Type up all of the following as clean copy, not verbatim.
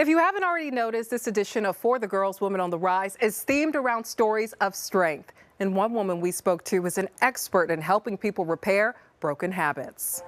If you haven't already noticed, this edition of For the Girls, Women on the Rise is themed around stories of strength. And one woman we spoke to is an expert in helping people repair broken habits.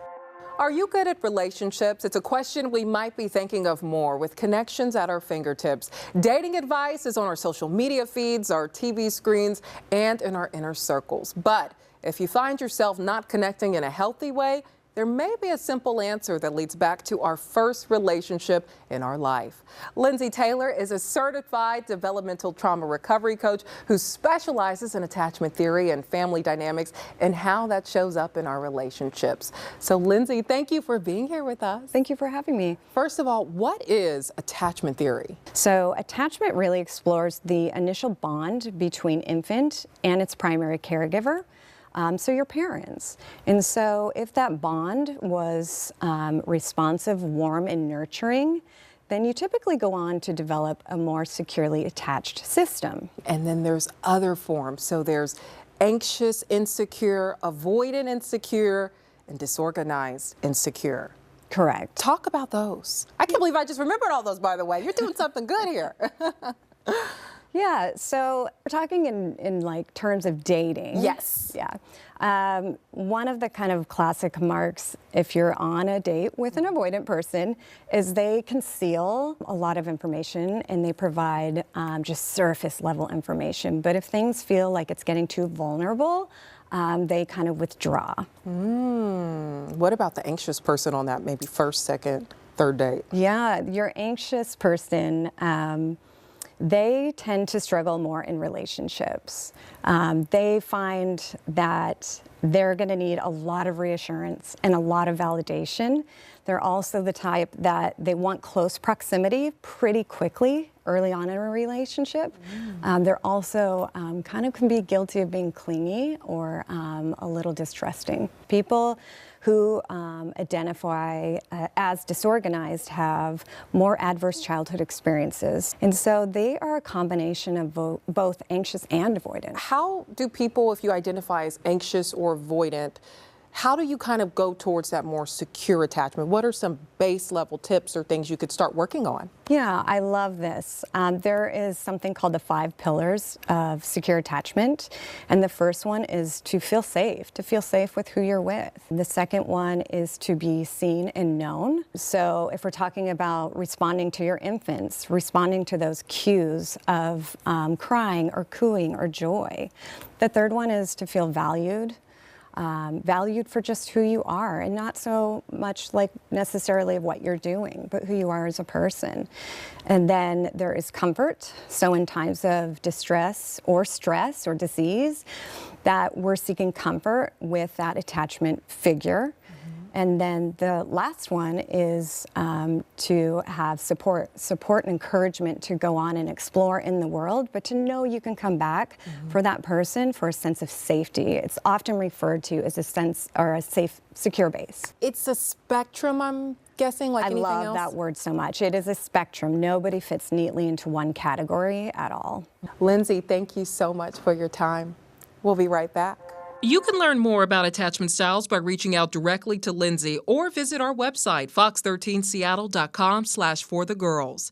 Are you good at relationships? It's a question we might be thinking of more with connections at our fingertips. Dating advice is on our social media feeds, our TV screens, and in our inner circles. But if you find yourself not connecting in a healthy way, there may be a simple answer that leads back to our first relationship in our life. Lindsey Taylor is a certified developmental trauma recovery coach who specializes in attachment theory and family dynamics and how that shows up in our relationships. So Lindsey, thank you for being here with us. Thank you for having me. First of all, what is attachment theory? So attachment really explores the initial bond between infant and its primary caregiver. So your parents. And so if that bond was responsive, warm, and nurturing, then you typically go on to develop a more securely attached system. And then there's other forms. So there's anxious, insecure, avoidant, insecure, and disorganized, insecure. Correct. Talk about those. I can't believe I just remembered all those, by the way. You're doing something good here. Yeah, so we're talking in like terms of dating. Yes. Yeah. One of the kind of classic marks, if you're on a date with an avoidant person, is they conceal a lot of information and they provide just surface level information. But if things feel like it's getting too vulnerable, they kind of withdraw. What about the anxious person on that maybe first, second, third date? Yeah, your anxious person, they tend to struggle more in relationships. They find that they're going to need a lot of reassurance and a lot of validation. They're also the type that they want close proximity pretty quickly early on in a relationship. They're also kind of can be guilty of being clingy or a little distrusting. People who identify as disorganized have more adverse childhood experiences. And so they are a combination of both anxious and avoidant. How do people, if you identify as anxious or avoidant, how do you kind of go towards that more secure attachment? What are some base level tips or things you could start working on? Yeah, I love this. There is something called the 5 pillars of secure attachment. And the first one is to feel safe with who you're with. The second one is to be seen and known. So if we're talking about responding to your infants, responding to those cues of crying or cooing or joy. The third one is to feel valued. Valued for just who you are and not so much like necessarily of what you're doing, but who you are as a person. And then there is comfort. So in times of distress or stress or disease, that we're seeking comfort with that attachment figure. And then the last one is to have support and encouragement to go on and explore in the world, but to know you can come back for that person for a sense of safety. It's often referred to as a sense or a safe, secure base. It's a spectrum, I'm guessing, like anything else? I love that word so much. It is a spectrum. Nobody fits neatly into one category at all. Lindsey, thank you so much for your time. We'll be right back. You can learn more about attachment styles by reaching out directly to Lindsey or visit our website, fox13seattle.com/forthegirls.